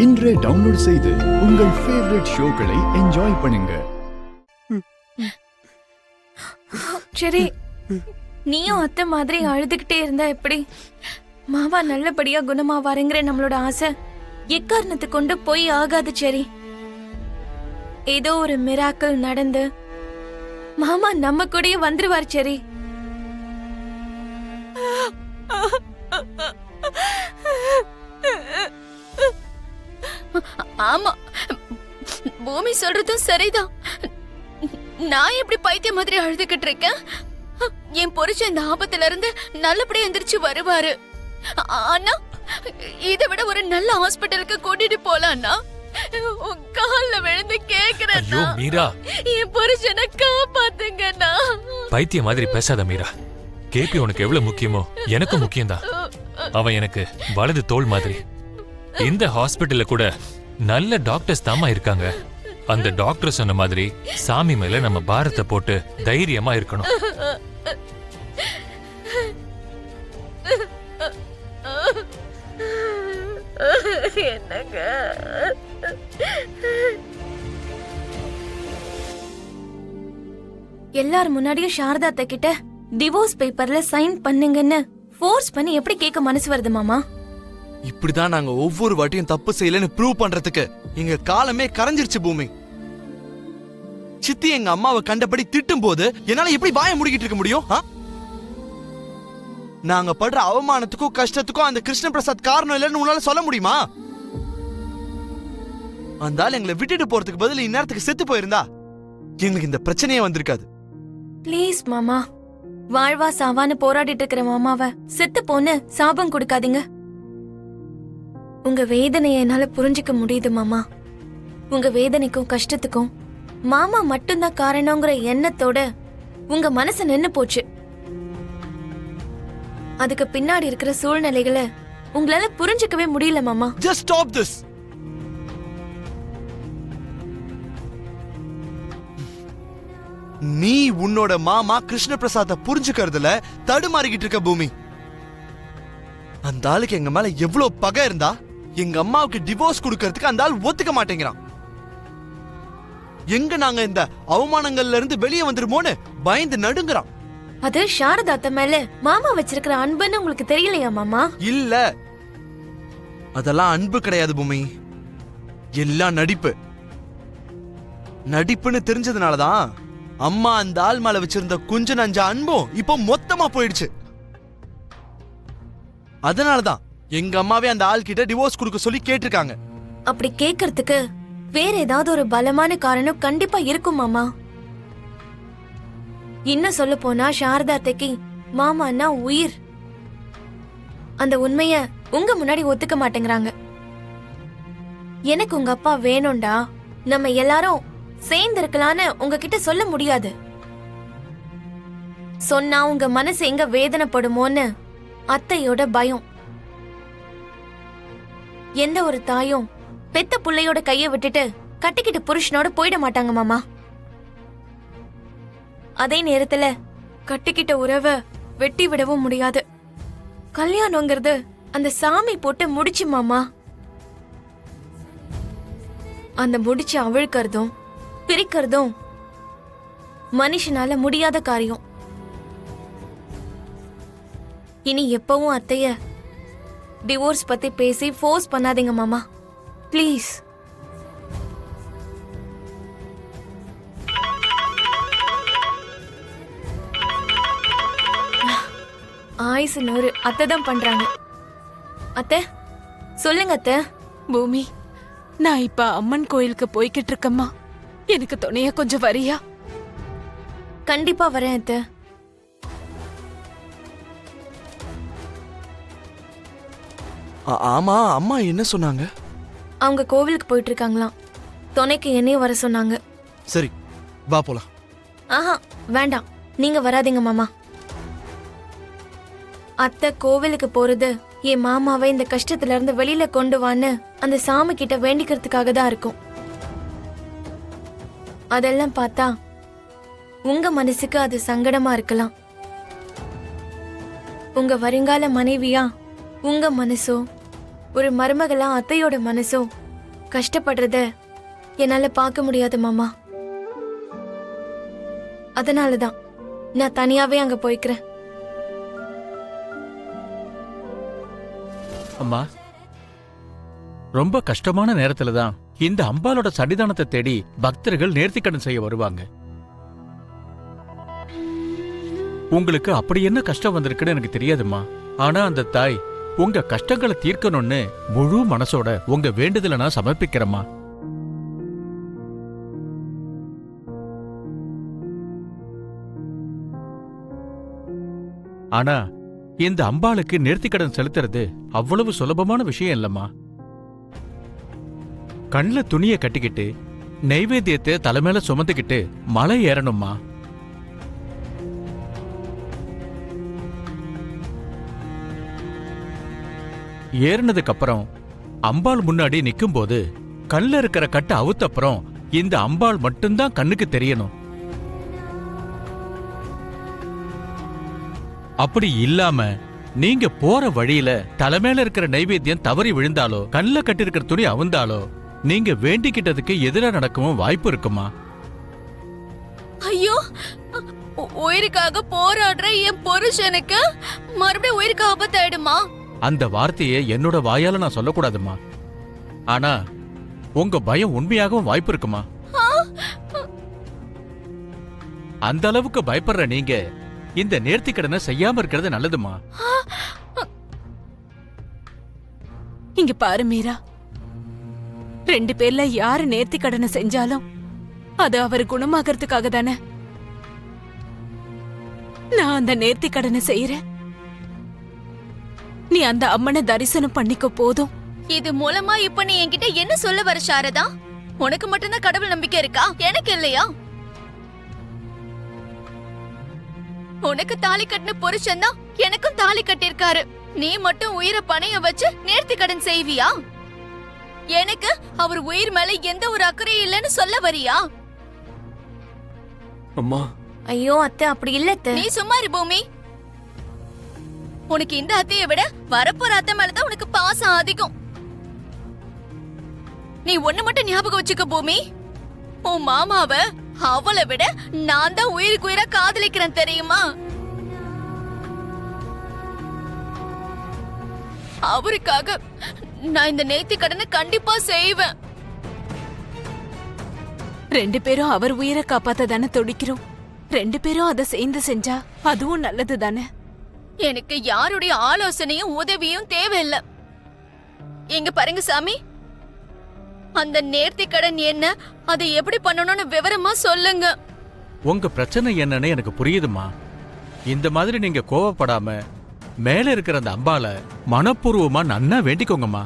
இன்றே டவுன்லோட் செய்து உங்கள் ஃபேவரட் ஷோக்களை என்ஜாய் பண்ணுங்க. சரி, நீயும் அத்தை மாதிரி அழுதுகிட்டே இருந்தா எப்படி? மாமா நல்லபடியா குணமாவாருங்கிற நம்மளோட ஆசை எக்காரணத்தை கொண்டு போய் ஆகாது. சரி, ஏதோ ஒரு மிராக்கிள் நடந்து மாமா நம்ம கூடயே வந்துருவார். சரி, ஆமா, பூமி சொல்றதும் சரிதான். நான் எப்படி பைத்தியம் மாதிரி அழுதுகிட்டு இருக்கேன்? என் புருஷன் இந்த ஆபத்துல இருந்து நல்லபடியா எந்திரிச்சு வருவாரு. ஆனா இதை விட ஒரு நல்ல ஹாஸ்பிட்டலுக்கு கூட்டிட்டு போலான்னா கால்ல விழுந்து கேக்குறேன்னா, மீரா, என் புருஷனை காப்பாத்துங்கண்ணா. பைத்தியம் மாதிரி பேசாத மீரா. கேபி உனக்கு எவ்வளவு முக்கியமோ எனக்கும் முக்கியம்தான். அவன் எனக்கு வலது தோள் மாதிரி. இந்த ஹாஸ்பிட்டல்ல கூட நல்ல டாக்டர்ஸ் தாமா இருக்காங்க. அந்த டாக்டர் சொன்ன மாதிரி சாமி மேல நம்ம பாரத்தை போட்டு தைரியமா இருக்கணும். என்னங்க எல்லார் முன்னாடியும் சாரதா அத்தை கிட்ட டிவோர்ஸ் பேப்பர்ல சைன் பண்ணுங்கன்னு ஃபோர்ஸ் பண்ணி எப்படி கேட்க மனசு வருது மாமா? இப்படிதான் நாங்க ஒவ்வொரு வாட்டியும் தப்பு செய்யலன்னு ப்ரூவ் பண்றதுக்கு எங்க காலமே கரைஞ்சிருச்சு பூமி. சித்தி எங்க அம்மாவை கண்டபடி திட்டும் போது என்னால எப்படி வாய முடிக்கிட்டு இருக்க முடியும்? நாங்க படுற அவமானத்துக்கும் கஷ்டத்துக்கும் அந்த கிருஷ்ண பிரசாத் காரணம் இல்லைன்னு உன்னால சொல்ல முடியுமா? அந்த ஆள் எங்களை விட்டுட்டு போறதுக்கு பதில் இந்நேரத்துக்கு செத்து போயிருந்தா எங்களுக்கு இந்த பிரச்சனையே வந்திருக்காது. ப்ளீஸ் மாமா, வாழ்வா சாவான்னு போராடிட்டு இருக்கிற மாமாவை செத்து போன்னு சாபம் கொடுக்காதீங்க. உங்க வேதனையை என்னால புரிஞ்சுக்க முடியுது மாமா. உங்க வேதனைக்கும் கஷ்டத்துக்கும் மாமா மட்டும்தான் காரணங்கிற எண்ணத்தோட உங்க மனசு நின்னு போச்சு. அதுக்கு பின்னாடி இருக்கிற சூழ்நிலைகளை உங்களால புரிஞ்சுக்கவே முடியல மாமா. Just stop this. நீ உன்னோட மாமா கிருஷ்ண பிரசாத புரிஞ்சுக்கிறதுல தடுமாறிக்கிட்டு இருக்க பூமி. அந்த ஆளுக்கு எங்க மேல எவ்வளவு பகை இருந்தா எங்க அம்மாவுக்கு டிவோர்ஸ் கொடுக்கறதுக்கு அந்த ஆள் ஒத்துக்க மாட்டேங்கிறான். எங்க நாங்க இந்த அவமானங்கள்ல இருந்து வெளியே வந்துருமோன்னு பயந்து நடுங்குறான். அது சாரதா அத்தை மேல மாமா வச்சிருக்கிற அன்புன்னு உங்களுக்கு தெரியலையா மாமா? இல்ல, அதெல்லாம் அன்பு கிடையாது பூமி. எல்லாம் நடிப்பு. நடிப்புன்னு தெரிஞ்சதுனாலதான் அம்மா அந்த ஆள் மேல வச்சிருந்த கொஞ்ச நஞ்ச அன்பும் இப்போ மொத்தமா போயிடுச்சு. அதனாலதான் எங்க அம்மாவே அந்த ஆள் கிட்ட டிவோர்ஸ் கொடுக்க சொல்லி கேட்டிருக்காங்க. அப்படி கேக்குறதுக்கு வேற ஏதாவது ஒரு பலமான காரணம் கண்டிப்பா இருக்கும் மாமா. இன்னும் சொல்ல போனா சாரதா அத்தைக்கு மாமான்னா உயிர். அந்த உண்மைய உங்க முன்னாடி ஒத்துக்க மாட்டேங்கிறாங்க. எனக்கு உங்க அப்பா வேணும்டா, நம்ம எல்லாரும் சேர்ந்து இருக்கலான்னு உங்ககிட்ட சொல்ல முடியாது. சொன்னா உங்க மனசு எங்க வேதனைப்படுமோன்னு அத்தையோட பயம். எந்த ஒரு தாயும் பெத்த புள்ளையோட கைய விட்டுட்டு கட்டிக்கிட்டு புருஷனோட போயிட மாட்டாங்க மாமா. அதே நேரத்துல கட்டிக்கிட்ட உறவை வெட்டி விடவும் முடியாது. கல்யாணங்கிறது அந்த சாமி போட்டு முடிச்சு மாமா. அந்த முடிச்சு அவிழ்க்கிறதும் பிரிக்கிறதும் மனுஷனால முடியாத காரியம். இனி எப்பவும் அத்தைய டிவோர்ஸ் பத்தி பேசி ஃபோர்ஸ் பண்ணாதீங்க மாமா, ப்ளீஸ். ஆயுசு 100 அத்தை தான் பண்றாங்க. அத்தை சொல்லுங்க அத்தை. பூமி, நான் இப்ப அம்மன் கோயிலுக்கு போய்கிட்டு இருக்கம்மா. எனக்கு துணையா கொஞ்சம் வரியா? கண்டிப்பா வரேன் அத்தை. ஆமா, அம்மா என்ன சொன்னாங்க? அவங்க கோவிலுக்கு போயிட்டு இருக்காங்களாம். துணைக்கு என்னையும் வர சொன்னாங்க. சரி, வா போலாம். ஆஹா வேண்டாம், நீங்க வராதீங்க மாமா. அத்தை கோவிலுக்கு போறது என் மாமாவை இந்த கஷ்டத்துல இருந்து வெளியில கொண்டு வான்னு அந்த சாமி கிட்ட வேண்டிக்கிறதுக்காக தான் இருக்கும். அதெல்லாம் பார்த்தா உங்க மனசுக்கு அது சங்கடமா இருக்கலாம். உங்க வருங்கால மனைவியா உங்க மனசோ, ஒரு மருமகளா அத்தையோட மனசோ கஷ்டப்படுறத என்னால பார்க்க முடியாது மாமா. அதனாலதான் நான் தனியாவே அங்க போய்க்கிறேன். அம்மா, ரொம்ப கஷ்டமான நேரத்துல தான் இந்த அம்பாளோட சன்னிதானத்தை தேடி பக்தர்கள் நேர்த்திக்கடன் செய்ய வருவாங்க. உங்களுக்கு அப்படி என்ன கஷ்டம் வந்திருக்குன்னு எனக்கு தெரியாதும்மா. ஆனா அந்த தாய் உங்க கஷ்டங்களை தீர்க்கணும்னு முழு மனசோட உங்க வேண்டுதலை நான் சமர்ப்பிக்கிறேம்மா. ஆனா இந்த அம்பாளுக்கு நேர்த்திக்கடன் செலுத்துறது அவ்வளவு சுலபமான விஷயம் இல்லம்மா. கண்ணுல துணிய கட்டிக்கிட்டு நைவேத்தியத்தை தலைமையில சுமந்துக்கிட்டு மலை ஏறணும்மா. ஏறினதுக்கு அப்புறம் அம்பாள் முன்னாடி நிக்கும்போது கண்ணுல இருக்கிற கட்டை அவுத்தப்புறம் இந்த அம்பாள் மட்டும்தான் கண்ணுக்கு தெரியணும். அப்படி இல்லாம நீங்க போற வழியில தலைமையில இருக்கிற நைவேத்தியம் தவறி விழுந்தாலோ கண்ணுல கட்டிருக்கிற துணி அவுந்தாலோ நீங்க வேண்டிக்கிட்டதுக்கு எதிரா நடக்கவும் வாய்ப்பு இருக்குமா. ஐயோ, உயிருக்காக போராடுற என் புருஷனுக்கு மறுபடியும் உயிருக்கு ஆபத்தாயிடுமா? அந்த வார்த்தையை என்னோட வாயால நான் சொல்லக்கூடாதுமா. ஆனா உங்க பயம் உண்மையாகவும் வாய்ப்பு இருக்குமா. அந்த அளவுக்கு பயப்படுற நீங்க இந்த நேர்த்திக்கடனை செய்யாம இருக்கிறது நல்லதுமா. இங்க பாரு மீரா, 2 பேர்ல யாரு நேர்த்தி கடனை செஞ்சாலும் அது அவர் குணமாகறதுக்காக தானே. நான் அந்த நேர்த்தி கடனை செய்யறேன். நீ அந்த அம்மனை தரிசனம் பண்ணிக்க போதும். இது மூலமா இப்ப நீ என்கிட்ட என்ன சொல்ல வர சாரதா? உனக்கு மட்டும்தான் கடவுள் நம்பிக்கை இருக்கா? எனக்கு இல்லையா? உனக்கு தாலி கட்டின புருஷன் தான் எனக்கும் தாலி கட்டிருக்காரு. நீ மட்டும் உயிரை பணைய வச்சு நேர்த்தி கடன் செய்வியா? எனக்கு அவர் உயிர் மேல எந்த ஒரு அக்கறையும் இல்லைன்னு சொல்ல வரியா? அம்மா, ஐயோ அத்தை, அப்படி இல்ல அத்தை. நீ சும்மா இரு பூமி. உனக்கு இந்த அத்தையை விட வரப்போற அத்தை மேலதான் உனக்கு பாசம் அதிகம். நீ ஒண்ணு மட்டும் ஞாபகம் வச்சுக்க பூமி, உன் மாமாவ அவளை விட நான் தான் உயிருக்கு உயிரா காதலிக்கிறேன் தெரியுமா? அவருக்காக நான் இந்த நேர்த்தி கடனை கண்டிப்பா செய்வேன். 2 பேரும் அவர் உயிரை காப்பாத்த தானே துடிக்கிறோம். 2 பேரும் அதை சேர்ந்து செஞ்சா அதுவும் நல்லது தானே. எனக்கு யாருடைய ஆலோசனையும் உதவியும் தேவையில்லை. எங்க பாருங்க சாமி, அந்த நேர்த்தி கடன் என்ன, அதை எப்படி பண்ணணும்னு விவரமா சொல்லுங்க. உங்க பிரச்சனை என்னன்னு எனக்கு புரியுதுமா. இந்த மாதிரி நீங்க கோவப்படாம மேல இருக்கிற அந்த அம்பால மனப்பூர்வமா நன்னா வேண்டிக்கோங்கம்மா.